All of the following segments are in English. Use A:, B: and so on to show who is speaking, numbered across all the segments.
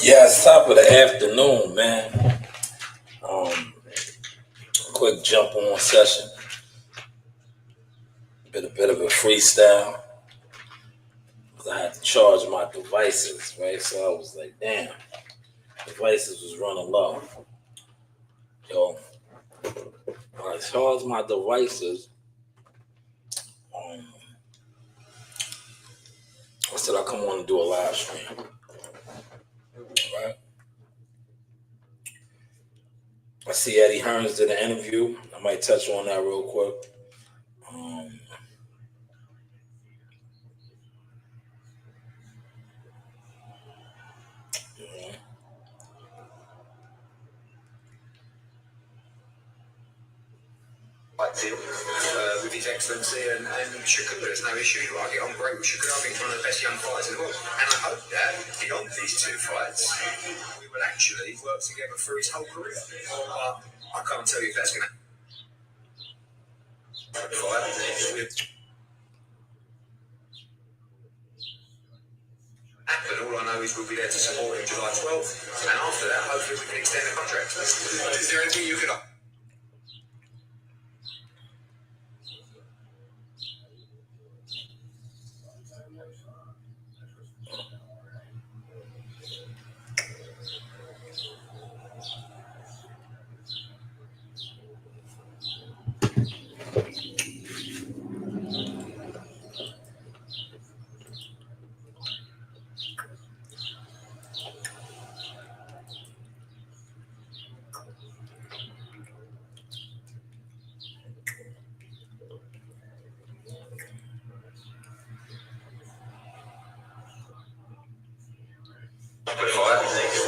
A: Yeah, it's top of the afternoon, man. Um, quick jump on session. A bit of a freestyle. Cause I had to charge my devices, right? So I was like, damn, devices was running low. Yo, when I charged my devices, um, I said I come on and do a live stream, right? I see Eddie Hearns did an interview. I might touch on that real quick. Um, you know,
B: with His Excellency and Shakur. There's no issue. I get on great with Shakur. I think he's one of the best young fighters in the world. And I hope that beyond these two fights, we will actually work together through his whole career. But I can't tell you if that's going to happen. All I know is we'll be there to support him July 12th. And after that, hopefully we can extend the contract. Is there anything you could...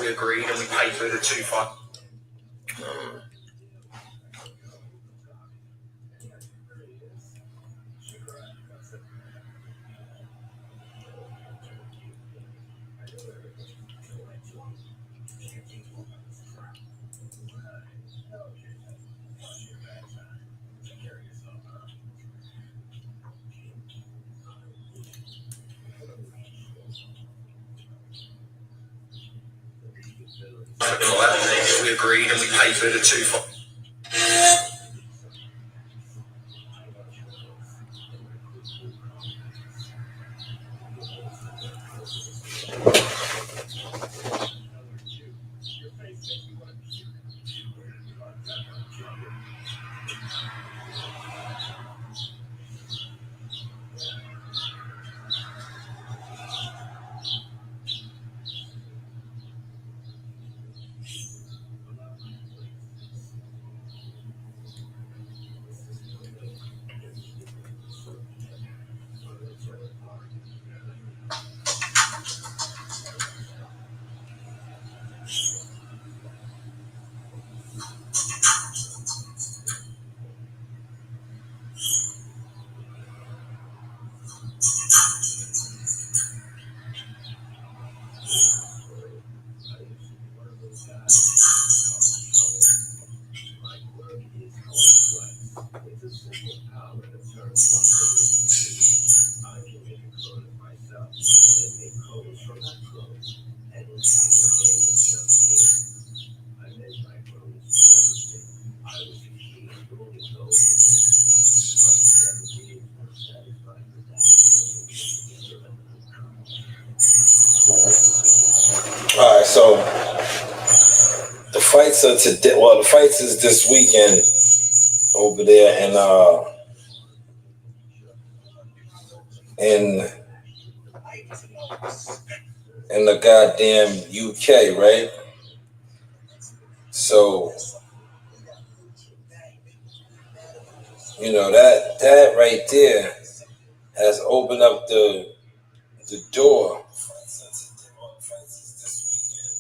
B: We agreed and we paid for the 2 fights. We agreed and we paid for the 2 fights.
A: all right, so the fights are today. Well, the fights is this weekend over there in the goddamn UK, right? So you know that right there has opened up the door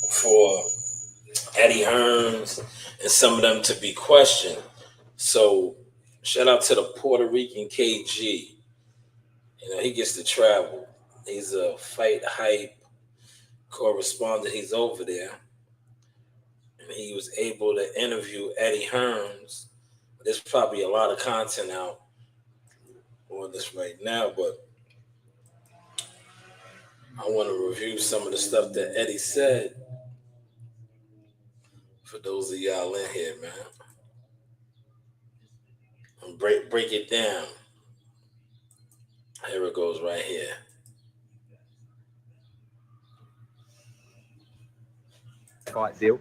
A: for Eddie Hearns and some of them to be questioned. So shout out to the Puerto Rican KG. You know, he gets to travel. He's a fight hype correspondent. He's over there. And he was able to interview Eddie Hearns. There's probably a lot of content out on this right now, but I want to review some of the stuff that Eddie said For those of y'all in here, man. And break it down. Here it goes right here.
C: Fight deal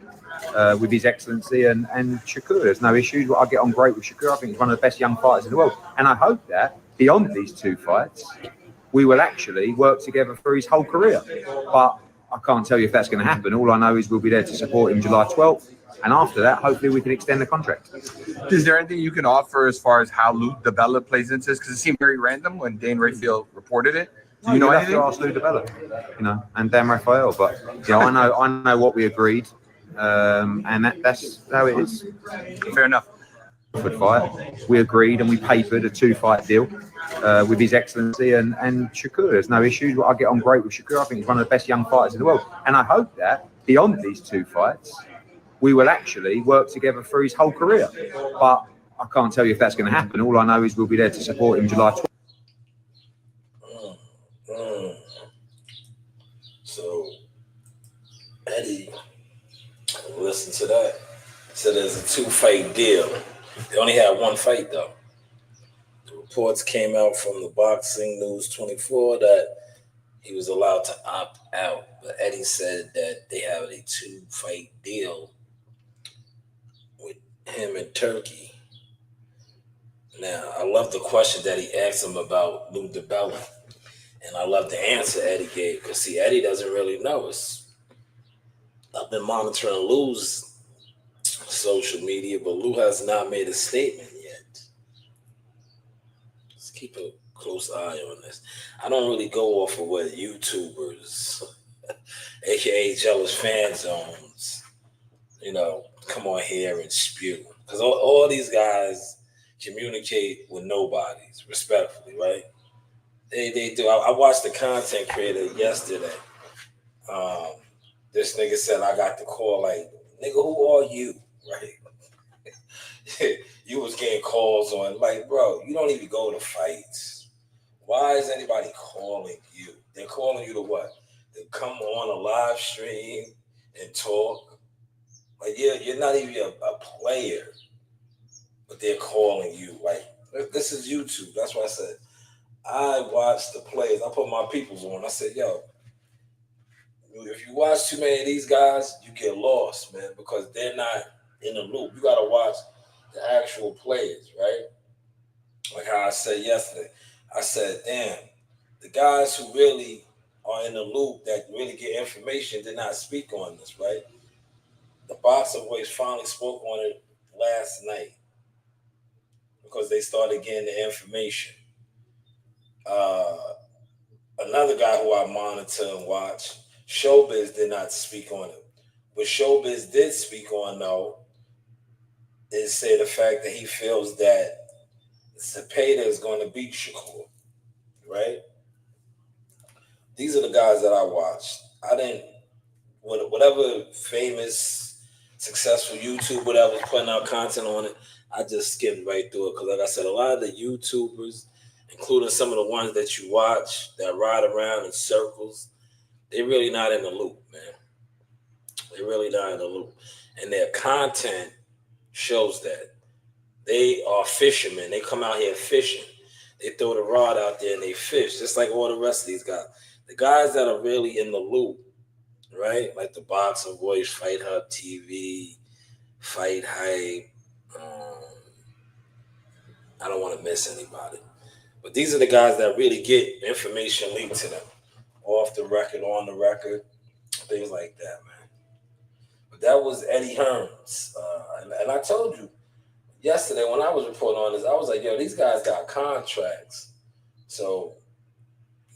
C: with His Excellency and Shakur. There's no issues. I get on great with Shakur. I think he's one of the best young fighters in the world. And I hope that beyond these two fights, we will actually work together for his whole career. But I can't tell you if that's going to happen. All I know is we'll be there to support him July 12th. And after that, hopefully we can extend the contract.
D: Is there anything you can offer as far as how Lou DiBella plays into this? Because it seemed very random when Dane Rayfield reported it. Do you know anything?
C: Have to ask Lou DiBella, and Dan Raphael. But I know what we agreed, and that's how it is.
D: Fair enough.
C: Fight. We agreed and we papered a 2-fight deal with His Excellency and Shakur. There's no issues. I get on great with Shakur. I think he's one of the best young fighters in the world. And I hope that beyond these two fights, we will actually work together for his whole career. But I can't tell you if that's going to happen. All I know is we'll be there to support him July 12th.
A: So, Eddie, listen to that. So there's a 2-fight deal. They only had 1 fight, though. The reports came out from the Boxing News 24 that he was allowed to opt out. But Eddie said that they have a 2-fight deal with him in Turkey. Now, I love the question that he asked him about Lou DiBella. And I love the answer Eddie gave. Because, see, Eddie doesn't really know. I've been monitoring Lou's social media, but Lou has not made a statement yet. Let's keep a close eye on this. I don't really go off of what YouTubers, aka jealous fan zones, come on here and spew. Because all these guys communicate with nobodies, respectfully, right? They do. I watched the content creator yesterday. This nigga said, I got the call, like, nigga, who are you? Right? You was getting calls on, like, bro, you don't even go to fights. Why is anybody calling you? They're calling you to what? To come on a live stream and talk. Like, you're not even a player, but they're calling you. Like, this is YouTube. That's why I said, I watch the players. I put my peoples on. I said, yo, if you watch too many of these guys, you get lost, man, because they're not in the loop. You got to watch the actual players, right? Like how I said yesterday. I said, damn, the guys who really are in the loop that really get information did not speak on this, right? The Boxer Boys finally spoke on it last night because they started getting the information. Another guy who I monitor and watch, Showbiz, did not speak on it. What Showbiz did speak on, though, is say the fact that he feels that Zepeda is going to beat Shakur, right? These are the guys that I watched. I didn't, whatever famous, successful YouTube, whatever's putting out content on it, I just skimmed right through it. Because like I said, a lot of the YouTubers, including some of the ones that you watch that ride around in circles, they're really not in the loop, man. They're really not in the loop. And their content shows that. They are fishermen. They come out here fishing. They throw the rod out there and they fish, just like all the rest of these guys. The guys that are really in the loop, right? Like the Boxer Boys, Fight Hub TV, Fight Hype. I don't want to miss anybody. But these are the guys that really get information leaked to them. Off the record, on the record, things like that, man. But that was Eddie Hearns. And I told you yesterday when I was reporting on this, I was like, yo, these guys got contracts. So,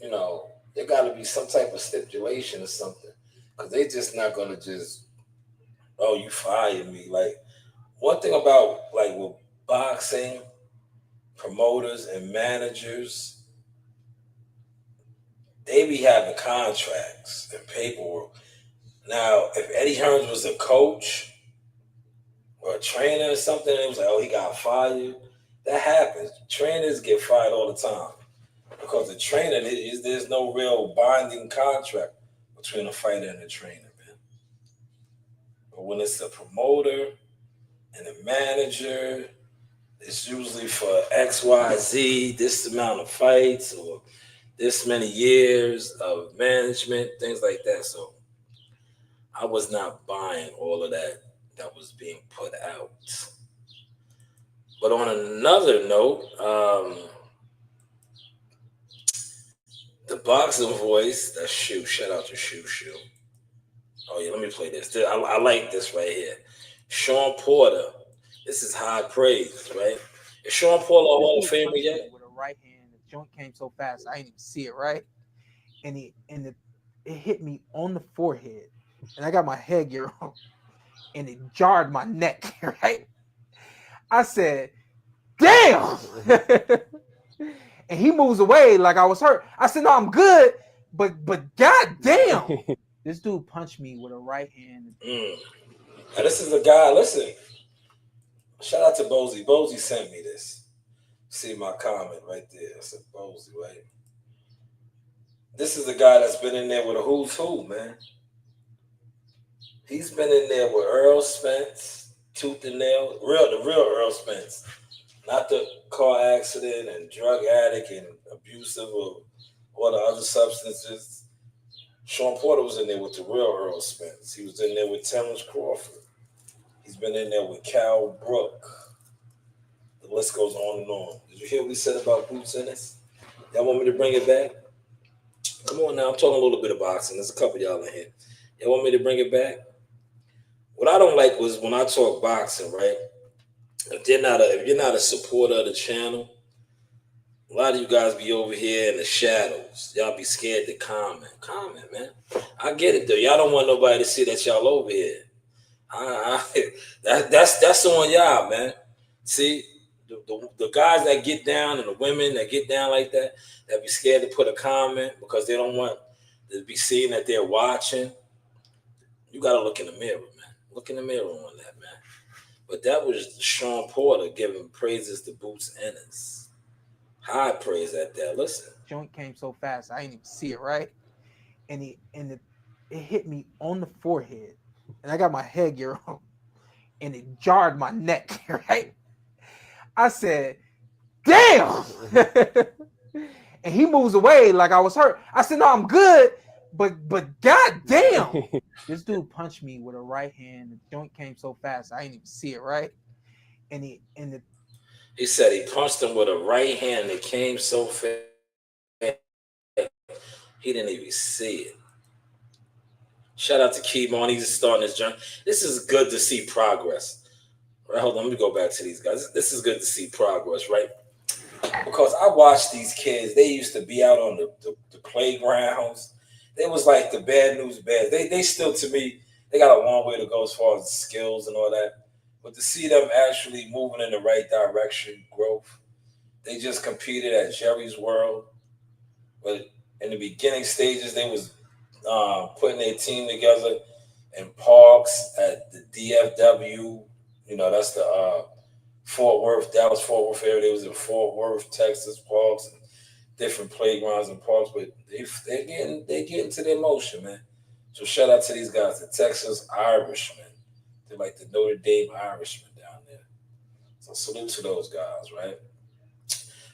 A: there got to be some type of stipulation or something. Because they just not going to just, oh, you fired me. Like, one thing about, like, with boxing, promoters and managers, they be having contracts and paperwork. Now, if Eddie Hearns was a coach or a trainer or something, it was like, oh, he got fired. That happens. Trainers get fired all the time because the trainer, there's no real binding contract between a fighter and a trainer, man. But when it's a promoter and a manager, it's usually for XYZ, this amount of fights or this many years of management, things like that. So I was not buying all of that was being put out. But on another note, the boxing voice, that's Shoe. Shout out to Shoe. Oh yeah, let me play this. I like this right here. Sean Porter. This is high praise, right? Is Sean Porter a Hall of Famer yet?
E: With a right hand, the joint came so fast I didn't even see it, right? And it hit me on the forehead, and I got my headgear on, and it jarred my neck, right? I said, "Damn!" And he moves away like I was hurt. I said, "No, I'm good," but goddamn, this dude punched me with a right hand.
A: Now this is the guy. Listen, shout out to Bozy. Bozy sent me this. See my comment right there. I said Bozy, right? This is the guy that's been in there with a who's who, man. He's been in there with Earl Spence, tooth and nail, the real Earl Spence, not the car accident and drug addict and abusive or all the other substances. Sean Porter was in there with the real Earl Spence. He was in there with Terrence Crawford. He's been in there with Cal Brook. The list goes on and on. Did you hear what we said about Boots Ennis? Y'all want me to bring it back? Come on now, I'm talking a little bit of boxing. There's a couple of y'all in here. Y'all want me to bring it back? What I don't like was when I talk boxing, right? If you're not a supporter of the channel, a lot of you guys be over here in the shadows. Y'all be scared to comment. Comment, man. I get it though. Y'all don't want nobody to see that y'all over here. That's on y'all, man. See, the guys that get down and the women that get down like that be scared to put a comment because they don't want to be seen that they're watching. You got to look in the mirror, man. Look in the mirror on that, man. But that was Sean Porter giving praises to Boots Ennis. High praise at that. Listen.
E: Joint came so fast I didn't even see it, right? And it hit me on the forehead, and I got my headgear on, and it jarred my neck, right? I said, "Damn!" And he moves away like I was hurt. I said, "No, I'm good," but goddamn, this dude punched me with a right hand. The joint came so fast I didn't even see it, right? And
A: he said he punched him with a right hand that came so fast he didn't even see it. Shout out to Keemon. He's just starting his journey. This is good to see progress. Right, hold on, let me go back to these guys. This is good to see progress, right? Because I watched these kids. They used to be out on the playgrounds. They was like the bad news bears. They still, to me, they got a long way to go as far as skills and all that. But to see them actually moving in the right direction, growth. They just competed at Jerry's World. But in the beginning stages, they was putting their team together in parks at the DFW. You know, that's the Dallas Fort Worth area. They was in Fort Worth, Texas, parks and different playgrounds and parks. But they getting to their motion, man. So shout out to these guys, the Texas Irishmen. They're like the Notre Dame Irishmen down there. So salute to those guys, right?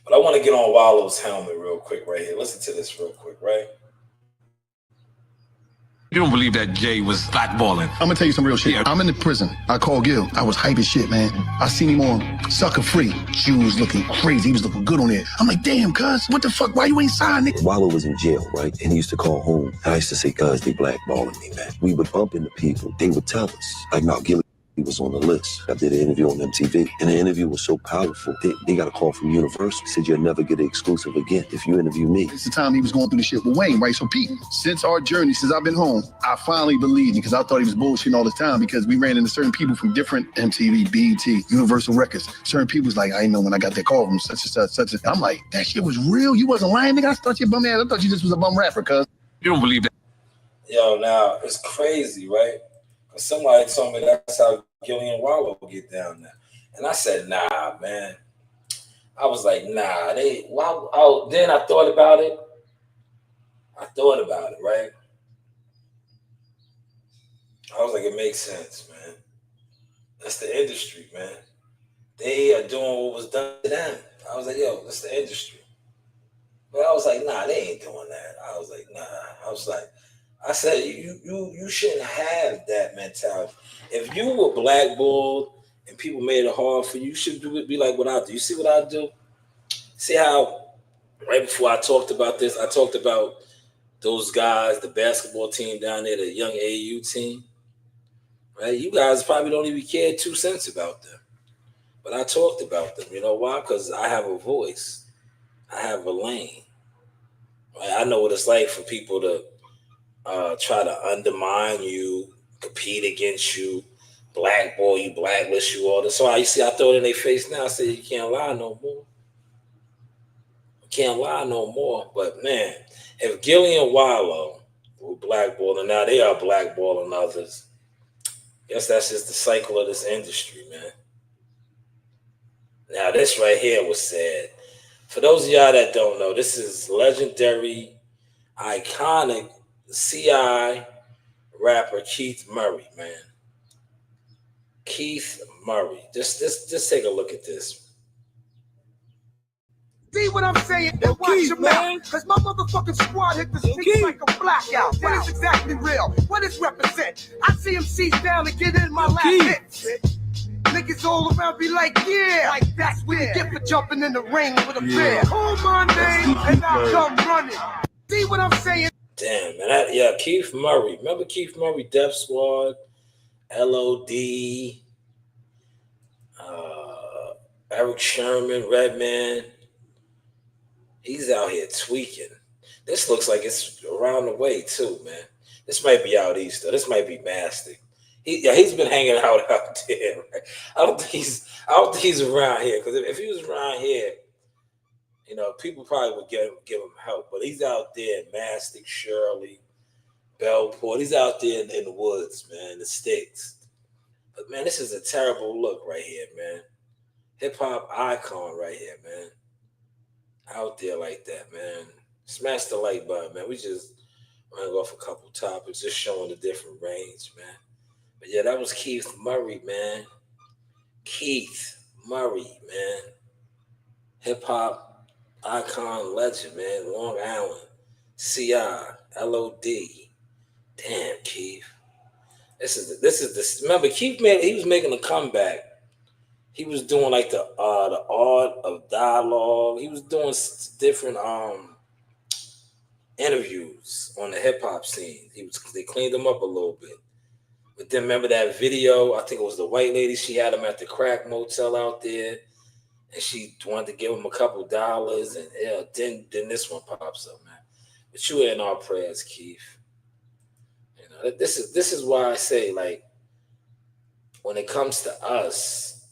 A: But I want to get on Wallow's helmet real quick right here. Listen to this real quick, right?
F: You don't believe that Jay was blackballing.
G: I'm gonna tell you some real shit. I'm in the prison. I called Gil. I was hype as shit, man. I seen him on Sucker Free. Shoes looking crazy. He was looking good on it. I'm like, damn, cuz, what the fuck? Why you ain't signed, nigga?
H: Wallow was in jail, right? And he used to call home. I used to say, cuz, they blackballing me, man. We would bump into people. They would tell us, like, no, Gil was on the list. I did an interview on MTV, and the interview was so powerful. They got a call from Universal. Said you'll never get an exclusive again if you interview me.
G: It's the time he was going through the shit with Wayne, right? So Pete, since our journey, since I've been home, I finally believed him because I thought he was bullshitting all the time because we ran into certain people from different MTV, BET, Universal Records. Certain people was like, I didn't know when I got that call from such and such. I'm like, that shit was real. You wasn't lying, nigga. I thought you bum ass. I thought you just was a bum rapper, cuz.
F: You don't believe that?
A: Yo, now it's crazy, right? Because somebody told me that's how Gillian Wallow get down there. And I said, nah, man. I was like, nah. Then I thought about it. right? I was like, it makes sense, man. That's the industry, man. They are doing what was done to them. I was like, yo, that's the industry. But I was like, nah, they ain't doing that. I was like, nah. I said, you shouldn't have that mentality. If you were blackballed and people made it hard for you, you should be like what I do. You see what I do? See how right before I talked about this, I talked about those guys, the basketball team down there, the young AU team. Right? You guys probably don't even care 2 cents about them. But I talked about them. You know why? Because I have a voice. I have a lane. Right? I know what it's like for people to try to undermine you, compete against you, blackball you, blacklist you, all this. So I throw it in their face now. I say, you can't lie no more. You can't lie no more. But man, if Gilly and Wallow were blackballing, now they are blackballing others. Guess that's just the cycle of this industry, man. Now, this right here was sad. For those of y'all that don't know, this is legendary, iconic CI rapper Keith Murray, man. Keith Murray. Just take a look at this.
I: See what I'm saying? Then watch your mouth. Cause my motherfucking squad hit the streets like a blackout. What is exactly real? What is represent? I see him seize down and get in my lap hit. Niggas all around be like, yeah, like that's what you get for jumping in the ring with a bear. Call my name and I'll come running. See what I'm saying?
A: Damn, man. Keith Murray. Remember Keith Murray, Def Squad, LOD, Eric Sherman, Redman. He's out here tweaking. This looks like it's around the way too, man. This might be out east though. This might be Mastic. He's been hanging out there. Right? I don't think he's around here, because if he was around here, you know, people probably would give him help. But he's out there in Mastic, Shirley, Bellport. He's out there in the woods, man, the sticks. But man, this is a terrible look right here, man. Hip hop icon right here, man. Out there like that, man. Smash the like button, man. We just running off a couple topics, just showing the different range, man. But yeah, that was Keith Murray, man. Keith Murray, man. Hip hop icon legend, man. Long Island, CI, LOD. Damn, Keith. This is the. Remember, Keith he was making a comeback. He was doing like the art of dialogue. He was doing different interviews on the hip hop scene. They cleaned him up a little bit. But then remember that video? I think it was the white lady. She had him at the crack motel out there, and she wanted to give him a couple dollars. And yeah, then this one pops up, man. But you are in our prayers, Keith. You know, this is why I say, like, when it comes to us,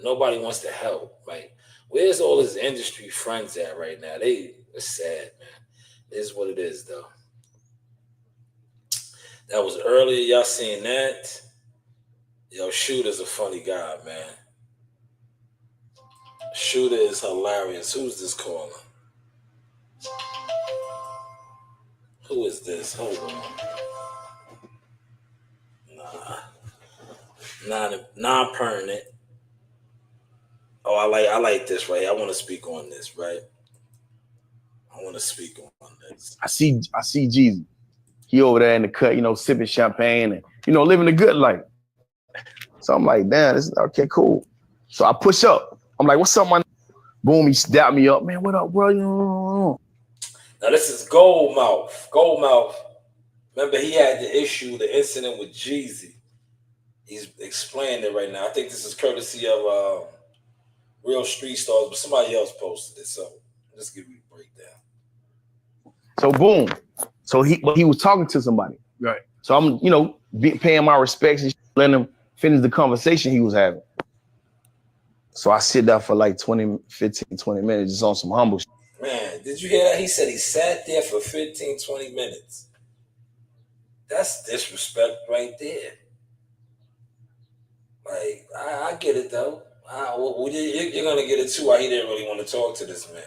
A: nobody wants to help. Like, where's all his industry friends at right now? It's sad, man. It is what it is, though. That was earlier. Y'all seen that? Yo, Shooter's a funny guy, man. Shooter is hilarious. Who's this calling? Who is this? Hold on. Non-permanent. Oh, I like this, right? I want to speak on this, right? I want to speak on this.
J: I see Jeezy. He over there in the cut, you know, sipping champagne and, you know, living a good life. So I'm like, damn, this is okay, cool. So I push up. I'm like, what's up, man? Boom, he dapped me up. Man, what up, bro?
A: Now, this is Goldmouth. Goldmouth. Remember, he had the incident with Jeezy. He's explaining it right now. I think this is courtesy of Real Street Stars, but somebody else posted it. So let's give you a breakdown.
J: So boom. So he was talking to somebody.
D: Right.
J: So I'm, you know, paying my respects and letting him finish the conversation he was having. So I sit there for like 20 minutes just on some humble shit.
A: Man, did you hear that? He said he sat there for 15, 20 minutes. That's disrespect right there. Like, I get it, though. You're going to get it, too, why he didn't really want to talk to this man.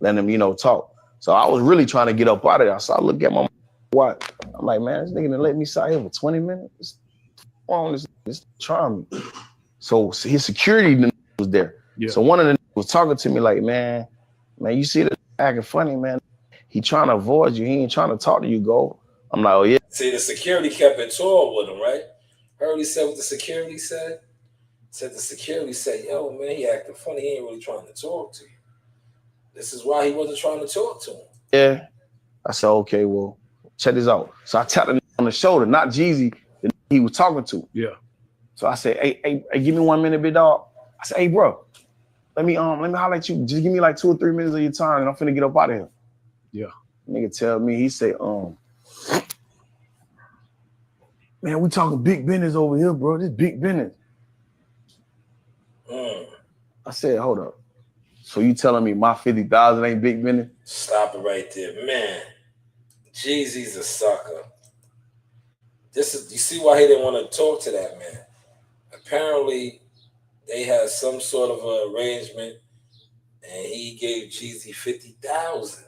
J: Letting him, you know, talk. So I was really trying to get up out of there. So I look at my what? I'm like, man, this nigga done let me sit here for 20 minutes. This trying me. So his security was there. Yeah. So one of them was talking to me like, man, you see that acting funny, man. He trying to avoid you. He ain't trying to talk to you, go. I'm like, oh yeah.
A: See, the security kept it tall with him, right? Heard he said what the security said? Said the security said, yo, man, he acting funny. He ain't really trying to talk to you. This is why he wasn't trying to talk to him.
J: Yeah. I said, okay, well, check this out. So I tapped him on the shoulder, not Jeezy, the he was talking to. Yeah. So I said, hey, give me 1 minute, big dog. I said, hey, bro, let me holler at you. Just give me like 2 or 3 minutes of your time and I'm finna get up out of here. Yeah. Nigga tell me, he said, man, we talking big business over here, bro. This big business. I said, hold up. So you telling me my 50,000 ain't big business?
A: Stop it right there, man. Jeezy's a sucker. You see why he didn't want to talk to that man. Apparently, they had some sort of an arrangement, and he gave Jeezy 50,000.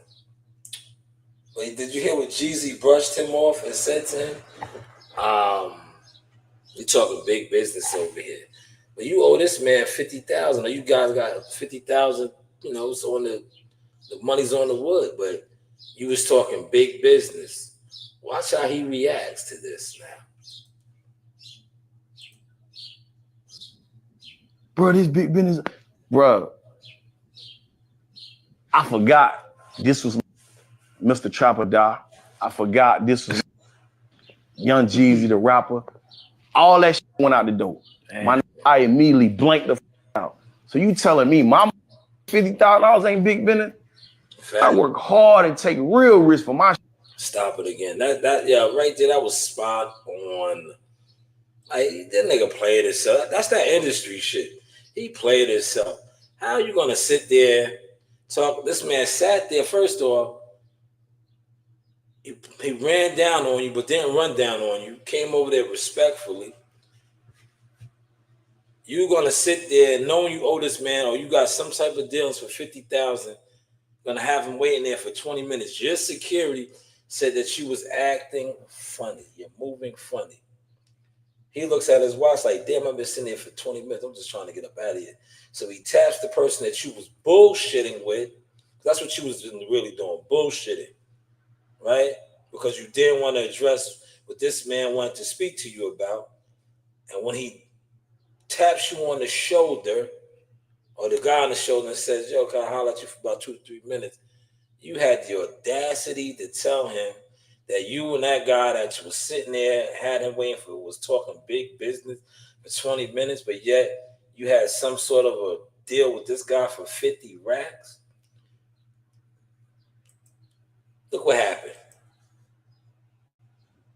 A: But did you hear what Jeezy brushed him off and said to him? We talking big business over here. But you owe this man 50,000, or you guys got 50,000. You know, so on the money's on the wood. But you was talking big business. Watch how he reacts to this now.
J: Bro, this big business, bro. I forgot this was Mr. Trapper Die. I forgot this was Young Jeezy, the rapper. All that shit went out the door. I immediately blanked the out. So you telling me my $50,000 ain't big business? Fact. I work hard and take real risk for my shit.
A: Stop it again. That right there, that was spot on. Like, that nigga played himself. That's that industry shit. He played himself. How are you gonna sit there, talk? This man sat there. First off, he ran down on you, but didn't run down on you. Came over there respectfully. You gonna sit there knowing you owe this man, or you got some type of dealings for 50,000. Gonna have him waiting there for 20 minutes. Your security said that you was acting funny. You're moving funny. He looks at his watch like, damn, I've been sitting there for 20 minutes. I'm just trying to get up out of here. So he taps the person that you was bullshitting with. That's what you was really doing, bullshitting, right? Because you didn't want to address what this man wanted to speak to you about. And when he taps you on the shoulder, or the guy on the shoulder and says, yo, can I holler at you for about 2 to 3 minutes? You had the audacity to tell him that you and that guy that was sitting there, had him waiting for, was talking big business for 20 minutes, but yet you had some sort of a deal with this guy for 50 racks. Look what happened.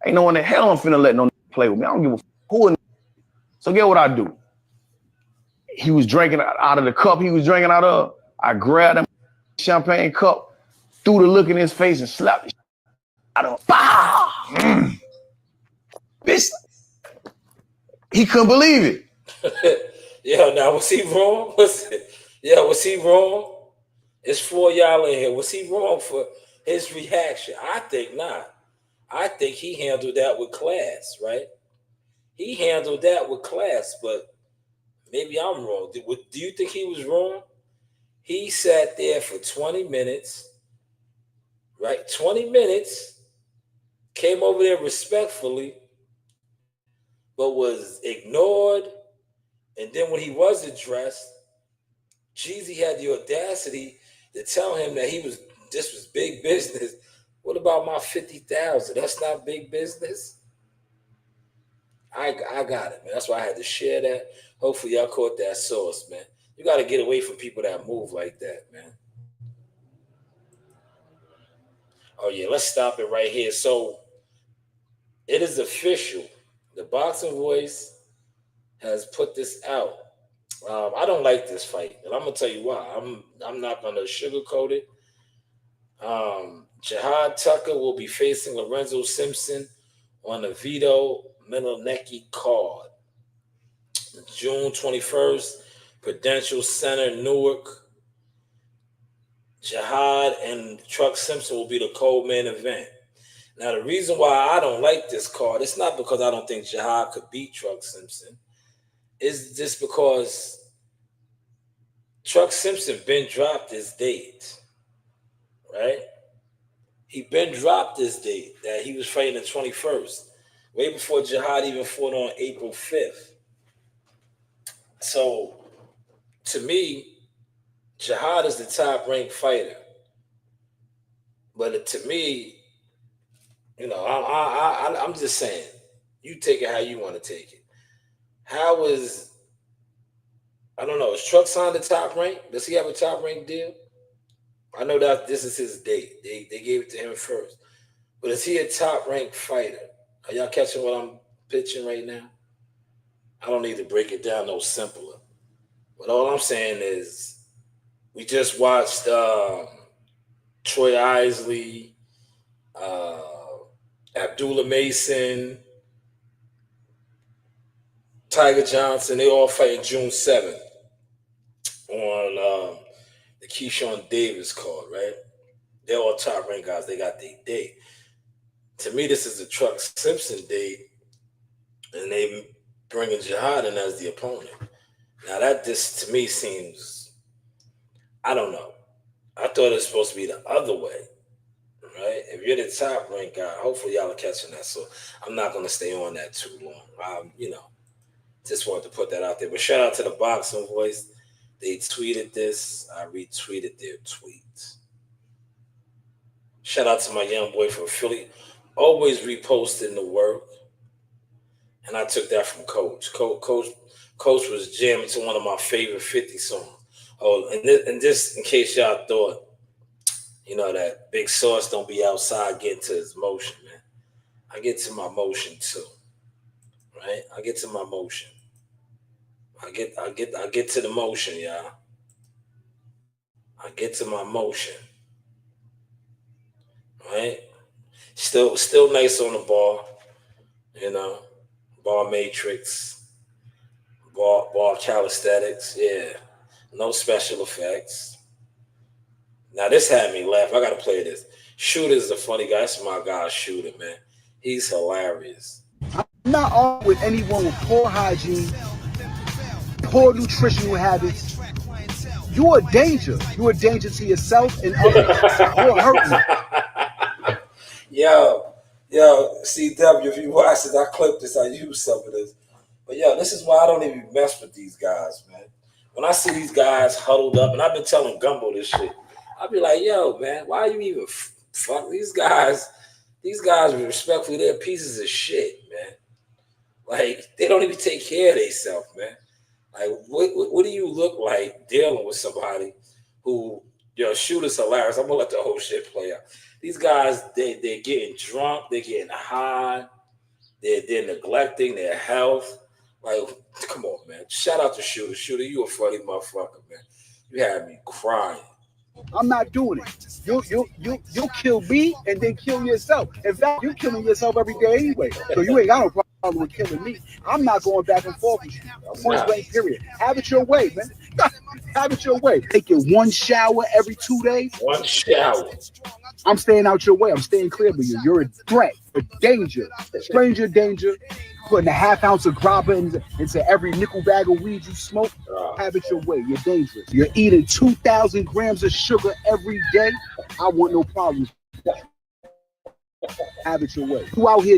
J: Ain't no one in hell I'm finna let no play with me. I don't give a who. So get what I do. He was drinking out of the cup he was drinking out of. I grabbed him champagne cup, threw the look in his face and slapped the shit out of him. Bitch. He couldn't believe it.
A: Yeah, now was he wrong? Was he wrong? It's 4 y'all in here. Was he wrong for his reaction? I think not. I think he handled that with class, right? He handled that with class, but maybe I'm wrong. Do you think he was wrong? He sat there for 20 minutes, right? 20 minutes, came over there respectfully, but was ignored. And then when he was addressed, Jeezy had the audacity to tell him that this was big business. What about my 50,000? That's not big business. I got it, man. That's why I had to share that. Hopefully y'all caught that sauce, man. You got to get away from people that move like that, man. Oh, yeah, let's stop it right here. So it is official. The Boxing Voice has put this out. I don't like this fight, and I'm going to tell you why. I'm not going to sugarcoat it. Jihad Tucker will be facing Lorenzo Simpson on a Vito Milanecki card. June 21st, Prudential Center, Newark. Jihad and Truck Simpson will be the co-main event. Now, the reason why I don't like this card, it's not because I don't think Jihad could beat Truck Simpson. It's just because Truck Simpson been dropped his date, right? He been dropped his date that he was fighting the 21st, way before Jihad even fought on April 5th. So, to me, Jihad is the top-ranked fighter. But to me, you know, I'm just saying, you take it how you want to take it. How is, I don't know, is Truck signed the top rank? Does he have a top rank deal? I know that this is his date. They gave it to him first. But is he a top ranked fighter? Are y'all catching what I'm pitching right now? I don't need to break it down no simpler. But all I'm saying is we just watched Troy Isley, Abdullah Mason, Tiger Johnson. They all fighting June 7th on the Keyshawn Davis card, right? They're all top ranked guys. They got their date. To me, this is a Truck Simpson date, and they bringing Jihad in as the opponent. Now that this to me seems, I don't know. I thought it was supposed to be the other way, right? If you're the top ranked guy, hopefully y'all are catching that. So I'm not going to stay on that too long. You know, just wanted to put that out there. But shout out to the Boxing Voice. They tweeted this. I retweeted their tweet. Shout out to my young boy from Philly. Always reposting the work. And I took that from Coach. Coach was jamming to one of my favorite 50 songs. Oh, and this in case y'all thought, you know, that Big Sauce don't be outside getting to his motion, man. I get to my motion too. Right? I get to my motion. I get to the motion, y'all. I get to my motion. Right? Still nice on the ball, you know. Ball matrix, ball calisthenics, yeah. No special effects. Now this had me laugh. I gotta play this. Shooter's a funny guy. That's my guy, Shooter, man. He's hilarious.
K: I'm not arguing with anyone with poor hygiene, poor nutritional habits. You're a danger. You're a danger to yourself and others. You're hurting.
A: Yo, CW, if you watch this, I clipped this, I used some of this. But yo, this is why I don't even mess with these guys, man. When I see these guys huddled up, and I've been telling Gumbo this shit, I'll be like, yo, man, why you even fuck these guys? These guys, respectfully, they're pieces of shit, man. Like, they don't even take care of themselves, man. Like, what do you look like dealing with somebody who, yo, Shooter's hilarious. I'm gonna let the whole shit play out. These guys, they're getting drunk, they're getting high, they're neglecting their health. Like, come on, man. Shout out to Shooter. Shooter, you a funny motherfucker, man. You had me crying.
K: I'm not doing it. You'll kill me and then kill yourself. In fact, you're killing yourself every day anyway. So you ain't got no problem with killing me. I'm not going back and forth with you. Point blank, period. Have it your way, man. Have it your way. Taking one shower every 2 days.
A: One shower.
K: I'm staying out your way. I'm staying clear of you. You're a threat, a danger, stranger danger. Putting a half ounce of grappa into every nickel bag of weed you smoke. Have it your way. You're dangerous. You're eating 2,000 grams of sugar every day. I want no problems. Have it your way. You out here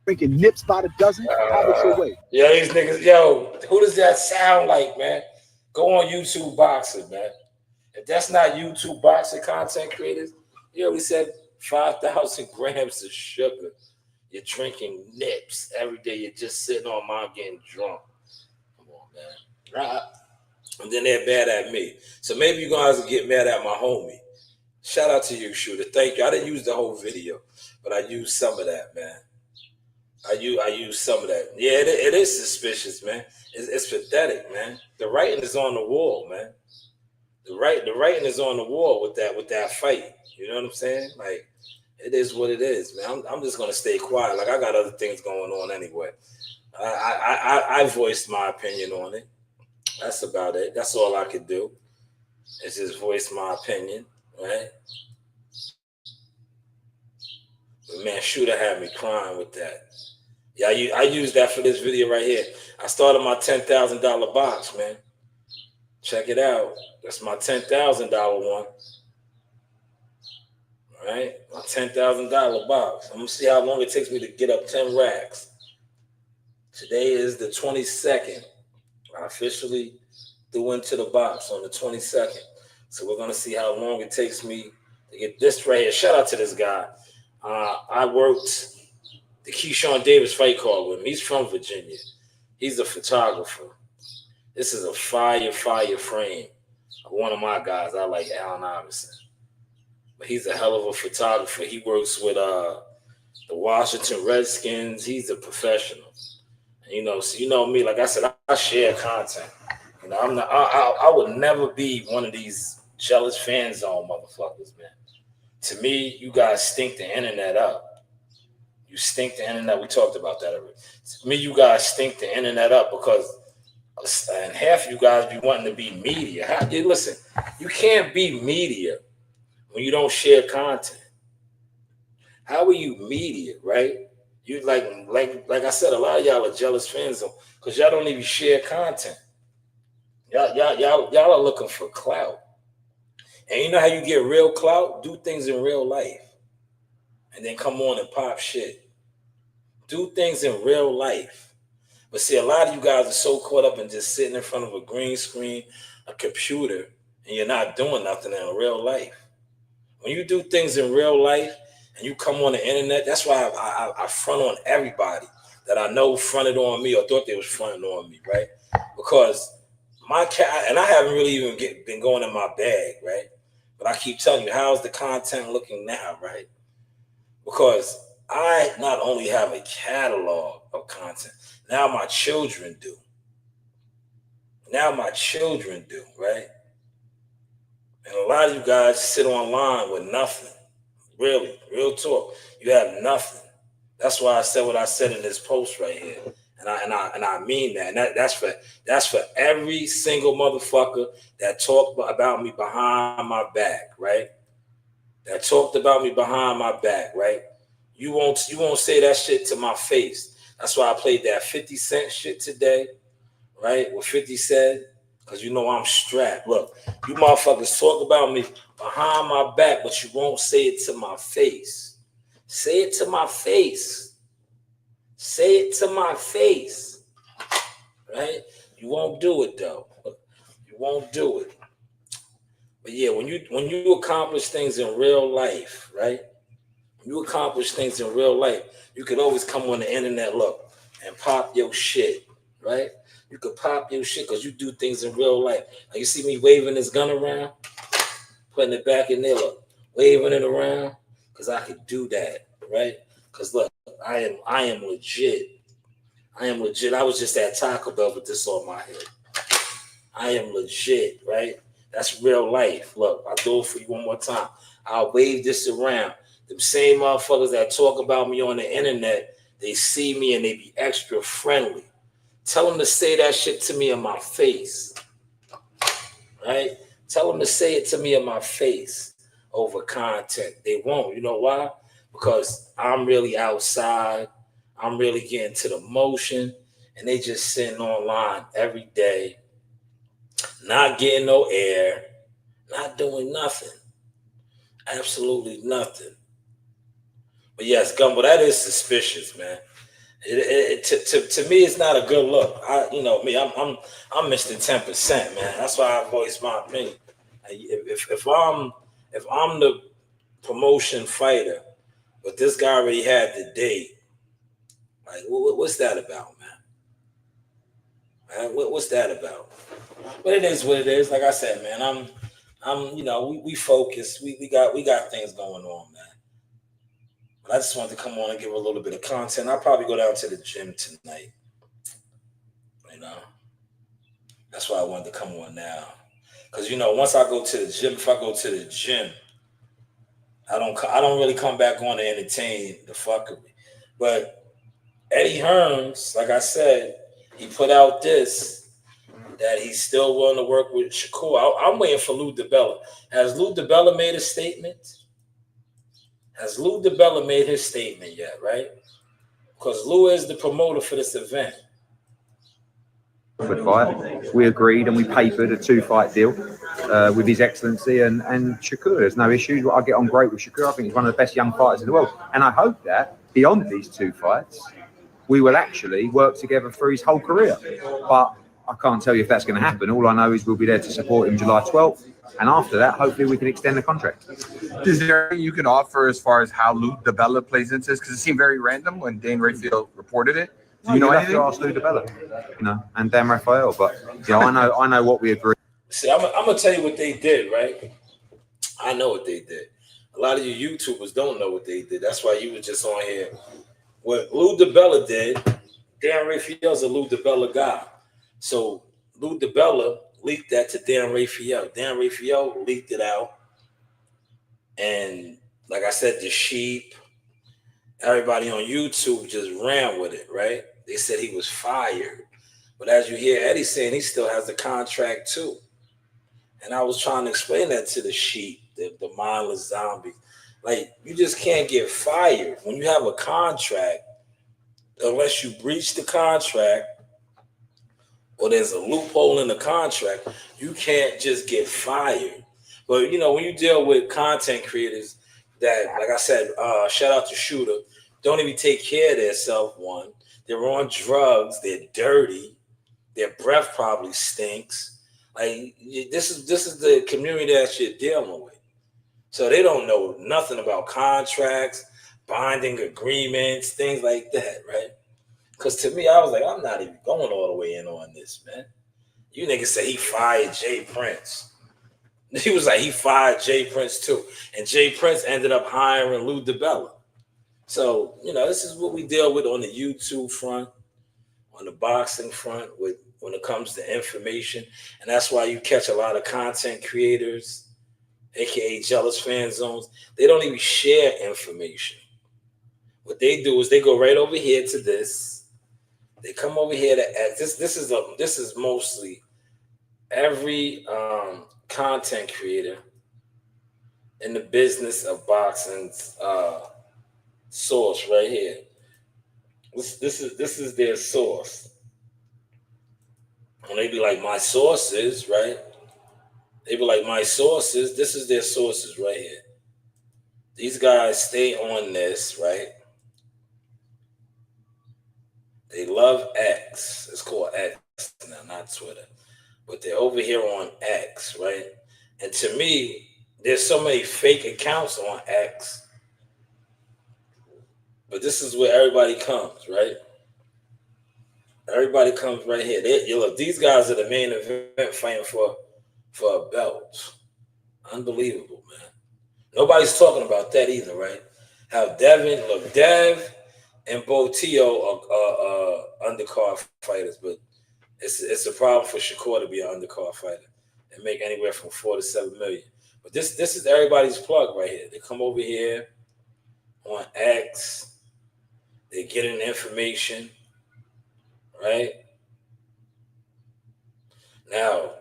K: drinking nips by the dozen. Have it your way.
A: Yeah, these niggas, yo, who does that sound like, man? Go on YouTube Boxing, man. If that's not YouTube Boxing content creators, you already said 5,000 grams of sugar. You're drinking nips every day. You're just sitting on mom getting drunk. Come on, man. Right? And then they're mad at me. So maybe you're going to have to get mad at my homie. Shout out to you, Shooter. Thank you. I didn't use the whole video, but I used some of that, man. I used some of that. Yeah, it is suspicious, man. It's pathetic, man. The writing is on the wall, man. The writing is on the wall with that fight. You know what I'm saying? Like, it is what it is, man. I'm just gonna stay quiet. Like, I got other things going on anyway. I voiced my opinion on it. That's about it. That's all I could do. Is just voice my opinion, right? But man, Shooter had me crying with that. Yeah, I used that for this video right here. I started my $10,000 box, man. Check it out. That's my $10,000 one. All right, my $10,000 box. I'm gonna see how long it takes me to get up 10 racks. Today is the 22nd. I officially threw into the box on the 22nd. So we're gonna see how long it takes me to get this right here. Shout out to this guy. I worked the Keyshawn Davis fight card with him. He's from Virginia. He's a photographer. This is a fire frame of one of my guys. I like Allen Iverson. But he's a hell of a photographer. He works with the Washington Redskins. He's a professional. And, you know, so you know me, like I said, I share content. You know, I'm not. I would never be one of these jealous fan zone motherfuckers, man. To me, you guys stink the internet up. You stink the internet. We talked about that already. To me, you guys stink the internet up because, and half of you guys be wanting to be media. Listen, you can't be media when you don't share content. How are you media, right? You like I said, a lot of y'all are jealous fans because y'all don't even share content. Y'all are looking for clout. And you know how you get real clout? Do things in real life. And then come on and pop shit. Do things in real life. But see, a lot of you guys are so caught up in just sitting in front of a green screen, a computer, and you're not doing nothing in real life. When you do things in real life and you come on the internet, that's why I front on everybody that I know fronted on me or thought they was fronting on me, right? Because my cat, and I haven't really even been going in my bag, right? But I keep telling you, how's the content looking now, right? Because I not only have a catalog of content, now my children do. Now my children do, right? And a lot of you guys sit online with nothing. Really, real talk. You have nothing. That's why I said what I said in this post right here. And I mean that. And that's for every single motherfucker that talked about me behind my back, right? That talked about me behind my back, right? You won't say that shit to my face. That's why I played that 50 Cent shit today, right? What 50 said, because you know I'm strapped. Look, you motherfuckers talk about me behind my back, but you won't say it to my face. Say it to my face. Say it to my face, right? You won't do it though. You won't do it. But yeah, when you accomplish things in real life, right? You accomplish things in real life, you can always come on the internet, look, and pop your shit, right? You could pop your shit because you do things in real life. Like you see me waving this gun around, putting it back in there, look, waving it around, because I could do that, right? Because look, I am legit. I am legit. I was just at Taco Bell with this on my head. I am legit, right? That's real life. Look, I'll do it for you one more time. I'll wave this around. Them same motherfuckers that talk about me on the internet, they see me and they be extra friendly. Tell them to say that shit to me in my face, right? Tell them to say it to me in my face over content. They won't. You know why? Because I'm really outside. I'm really getting to the motion. And they just sitting online every day, not getting no air, not doing nothing. Absolutely nothing. But yes, Gumbo, that is suspicious, man. To me, it's not a good look. I'm Mr. 10%, man. That's why I voice my opinion. If I'm the promotion fighter, but this guy already had the date, like what's that about, man? What's that about? But it is what it is. Like I said, man, we focus. We got things going on, man. But I just wanted to come on and give a little bit of content. I'll probably go down to the gym tonight. You know, that's why I wanted to come on now. Because once I go to the gym, if I go to the gym, I don't really come back on to entertain the fuckery. But Eddie Hearns, like I said, he put out this that he's still willing to work with Shakur. I'm waiting for Lou DiBella. Has Lou DiBella made a statement? Has Lou DiBella made his statement yet, right? Because Lou is the promoter for this event.
C: Fight. We agreed and we papered a 2-fight deal with His Excellency and Shakur. There's no issues. I get on great with Shakur. I think he's one of the best young fighters in the world. And I hope that beyond these 2 fights, we will actually work together through his whole career. But I can't tell you if that's going to happen. All I know is we'll be there to support him July 12th. And after that, hopefully we can extend the contract.
D: Is there anything you can offer as far as how Lou DiBella plays into this? Because it seemed very random when Dane Rayfield reported it. Do you know anything?
C: Ask Lou DiBella, and Dan Rafael. But I know what we agreed.
A: See, I'm gonna tell you what they did, right? I know what they did. A lot of you YouTubers don't know what they did. That's why you were just on here. What Lou DiBella did, Dan Rafael's a Lou DiBella guy. So Lou DiBella leaked that to Dan Rafael. Dan Rafael leaked it out. And like I said, the Sheep, everybody on YouTube just ran with it, right? They said he was fired. But as you hear Eddie saying, he still has the contract too. And I was trying to explain that to the Sheep, the mindless zombies. Like, you just can't get fired when you have a contract unless you breach the contract or there's a loophole in the contract. You can't just get fired. But, when you deal with content creators that, like I said, shout out to Shooter, don't even take care of themselves, one. They're on drugs. They're dirty. Their breath probably stinks. Like, this is the community that you're dealing with. So they don't know nothing about contracts, binding agreements, things like that, right? Because to me, I was like, I'm not even going all the way in on this, man. You niggas say he fired Jay Prince. He was like, he fired Jay Prince too. And Jay Prince ended up hiring Lou DiBella. So, this is what we deal with on the YouTube front, on the boxing front, when it comes to information. And that's why you catch a lot of content creators, aka jealous fan zones. They don't even share information. What they do is they go right over here to this. They come over here to act. This is mostly every content creator in the business of boxing's source right here. This is their source. And they be like, my sources, right? They be like, my sources. This is their sources right here. These guys stay on this, right? They love X. It's called X now, not Twitter. But they're over here on X, right? And to me, there's so many fake accounts on X. But this is where everybody comes, right? Everybody comes right here. These guys are the main event fighting for a belt. Unbelievable, man. Nobody's talking about that either, right? How Dev and Botillo are undercard fighters, but it's a problem for Shakur to be an undercard fighter and make anywhere from $4 to $7 million. But this is everybody's plug right here. They come over here on X. They're getting information, right? Now,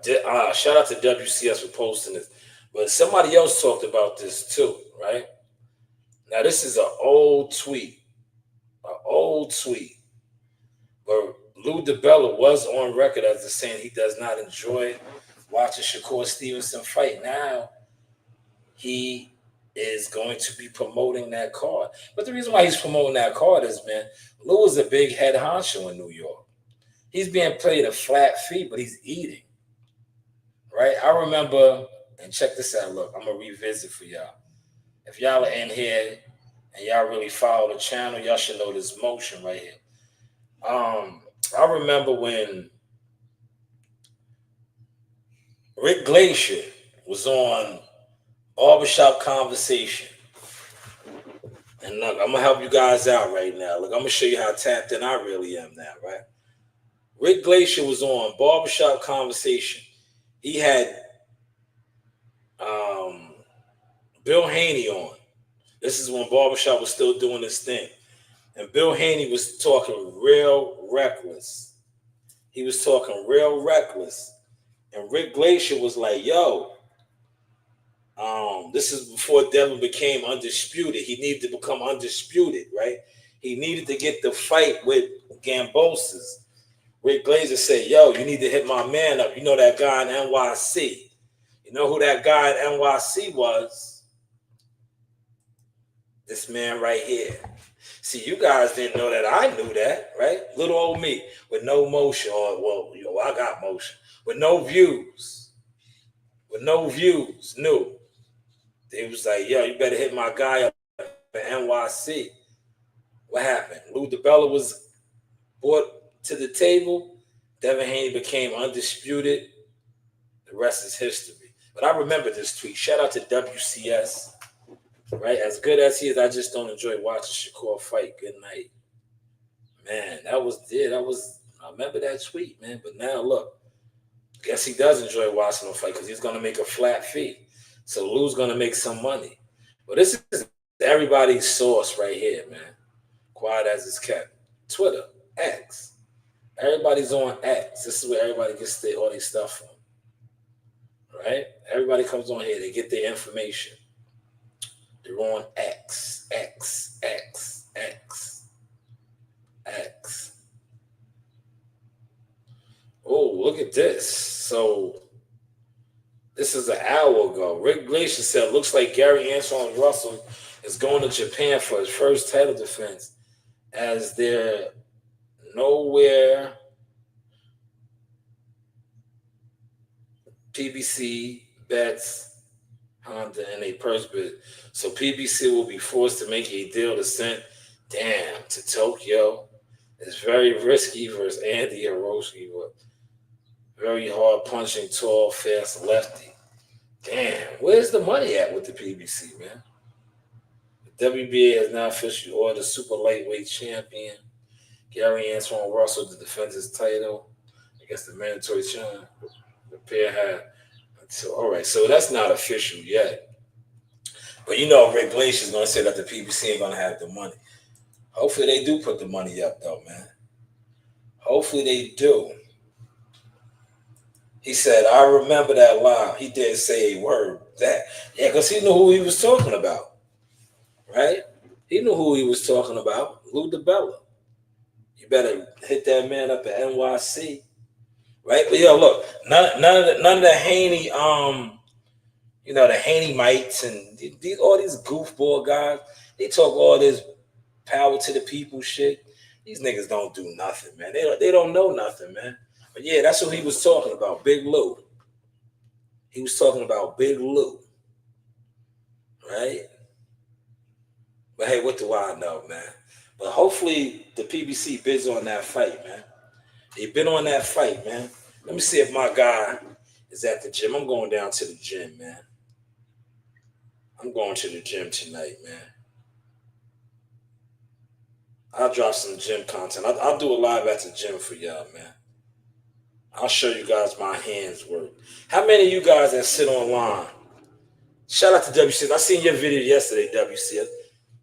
A: shout out to WCS for posting this. But somebody else talked about this too, right? Now, this is an old tweet. But Lou DiBella was on record as saying he does not enjoy watching Shakur Stevenson fight. Now, he is going to be promoting that card. But the reason why he's promoting that card is, man, Lou is a big head honcho in New York. He's being paid a flat fee, but he's eating, right? I remember, and check this out, look, I'm going to revisit for y'all. If y'all are in here and y'all really follow the channel, y'all should know this motion right here. I remember when Rick Glacier was on Barbershop Conversation. And look, I'm going to help you guys out right now. Look, I'm going to show you how tapped in I really am now, right? Rick Glacier was on Barbershop Conversation. He had Bill Haney on. This is when Barbershop was still doing this thing. And Bill Haney was talking real reckless. He was talking real reckless. And Rick Glacier was like, yo, This is before Devin became undisputed. He needed to become undisputed, right? He needed to get the fight with Gambosis. Rick Glazer said, yo, you need to hit my man up. You know that guy in NYC. You know who that guy in NYC was? This man right here. See, you guys didn't know that. I knew that, right? Little old me with no motion, or I got motion, with no views. With no views, knew. They was like, yo, you better hit my guy up at NYC. What happened? Lou DiBella was brought to the table. Devin Haney became undisputed. The rest is history. But I remember this tweet. Shout out to WCS. Right? As good as he is, I just don't enjoy watching Shakur fight. Good night. Man, I remember that tweet, man. But now look, guess he does enjoy watching him fight because he's going to make a flat fee. So Lou's going to make some money. But this is everybody's source right here, man. Quiet as it's kept. Twitter, X. Everybody's on X. This is where everybody gets all their stuff from. Right? Everybody comes on here. They get their information. They're on X. Oh, look at this. So this is an hour ago. Rick Glazer said, looks like Gary Antoine Russell is going to Japan for his first title defense, as they're nowhere PBC bets Honda and a purse bid. So PBC will be forced to make a deal to send to Tokyo. It's very risky versus Andy Hiroshi, but very hard punching, tall, fast lefty. Damn, where's the money at with the PBC, man? The WBA has now officially ordered super lightweight champion Gary Antoine Russell to defend his title against the mandatory champion. The pair had until, all right, so that's not official yet. But you know, Rick Glazer is going to say that the PBC ain't going to have the money. Hopefully they do put the money up, though, man. Hopefully they do. He said, I remember that line. He didn't say a word. Yeah, because he knew who he was talking about, right? He knew who he was talking about, Lou DiBella. You better hit that man up at NYC, right? But yo, look, none of the Haney, the Haney mites and all these goofball guys, they talk all this power to the people shit. These niggas don't do nothing, man. They don't know nothing, man. But yeah, that's what he was talking about, Big Lou. He was talking about Big Lou, right? But hey, what do I know, man? But hopefully the PBC bids on that fight, man. They bid on that fight, man. Let me see if my guy is at the gym. I'm going down to the gym, man. I'm going to the gym tonight, man. I'll drop some gym content. I'll do a live at the gym for y'all, man. I'll show you guys my hands work. How many of you guys that sit online? Shout out to WCS. I seen your video yesterday, WCS.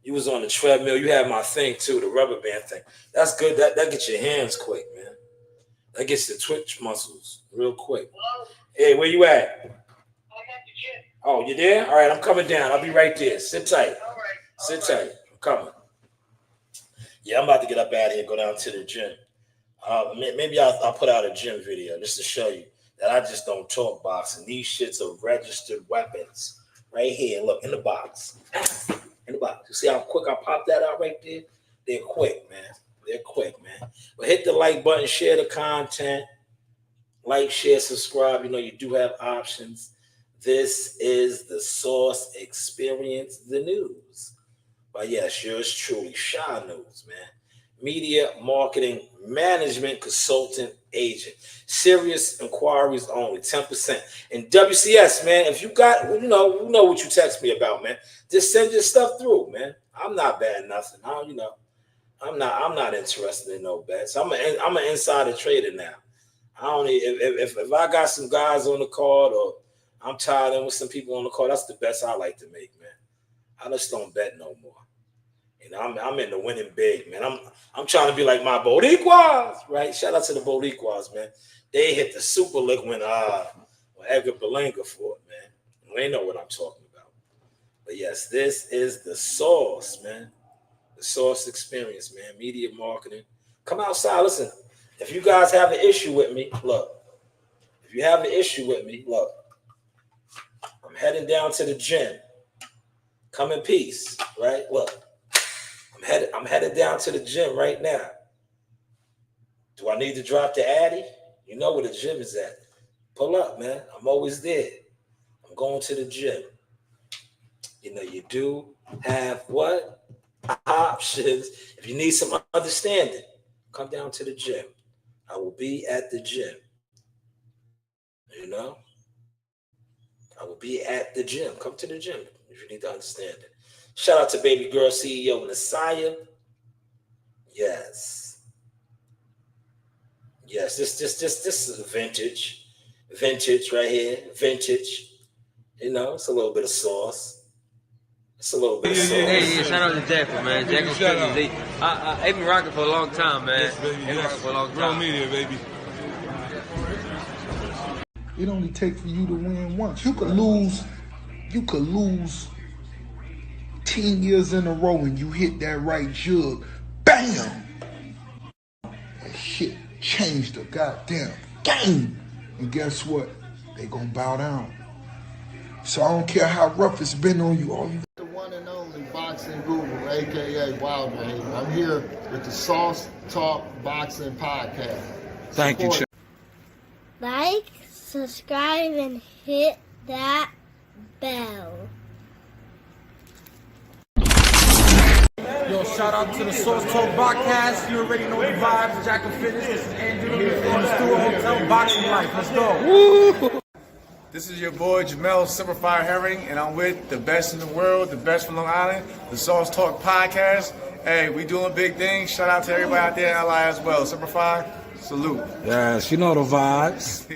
A: You was on the treadmill. You had my thing too, the rubber band thing. That's good. That gets your hands quick, man. That gets the twitch muscles real quick. Hey, where you at? I'm at the gym. Oh, you there? All right, I'm coming down. I'll be right there. Sit tight. All right. Sit tight. I'm coming. Yeah, I'm about to get up out of here, go down to the gym. Maybe I'll put out a gym video just to show you that I just don't talk boxing. These shits are registered weapons. Right here, look, in the box. In the box. You see how quick I popped that out right there? They're quick, man. They're quick, man. But hit the like button, share the content. Like, share, subscribe. You know, you do have options. This is the Source Experience, the news. But yes, yours truly, Shanewz, man. Media Marketing Management Consultant Agent. Serious inquiries only, 10%. And WCS, man, if you got, you know what you text me about, man. Just send your stuff through, man. I'm not bad nothing. I'm not interested in no bets. I'm an insider trader now. I don't need, if I got some guys on the card or I'm tied in with some people on the card, that's the best I like to make, man. I just don't bet no more. You know, I'm in the winning big, man. I'm trying to be like my Boricuas, right? Shout out to the Boricuas, man. They hit the Super League when Edgar Berlanga fought, man. They know what I'm talking about. But yes, this is the Sauce, man. The Sauce Experience, man. Media marketing. Come outside. Listen, if you guys have an issue with me, look. If you have an issue with me, look. I'm heading down to the gym. Come in peace, right? Look. I'm headed down to the gym right now. Do I need to drop the Addy? You know where the gym is at. Pull up, man. I'm always there. I'm going to the gym. You know, you do have what? Options. If you need some understanding, come down to the gym. I will be at the gym. You know? I will be at the gym. Come to the gym if you need to understand it. Shout out to Baby Girl CEO Messiah. Yes. Yes, this is vintage. Vintage right here. Vintage. You know, it's a little bit of sauce. It's a little bit of sauce.
L: Hey, shout out to Jackal, man. Jackal Cookies. They've been rocking for a long time, man.
M: Yes, baby.
L: They've been rocking for a long time.
M: Real media, baby.
N: It only takes for you to win once. You could lose 10 years in a row and you hit that right jug. Bam! That shit changed the goddamn game. And guess what? They gonna bow down. So I don't care how rough it's been on you. All you
O: the one and only Boxing Guru, aka Wild Behavior. I'm here with the Sauce Talk Boxing Podcast.
D: Thank you, Chef.
P: Like, subscribe, and hit that bell.
Q: Yo, shout out to the Sauce Talk Podcast. You already know the vibes. Jackal Fitness. This is Andrew in the Stewart Hotel Boxing Life. Let's go.
R: Woo! This is your boy Jamel Superfire Herring, and I'm with the best in the world, the best from Long Island, the Sauce Talk Podcast. Hey, we doing big things. Shout out to everybody out there in LI as well. Superfire, salute.
Q: Yes, you know the vibes.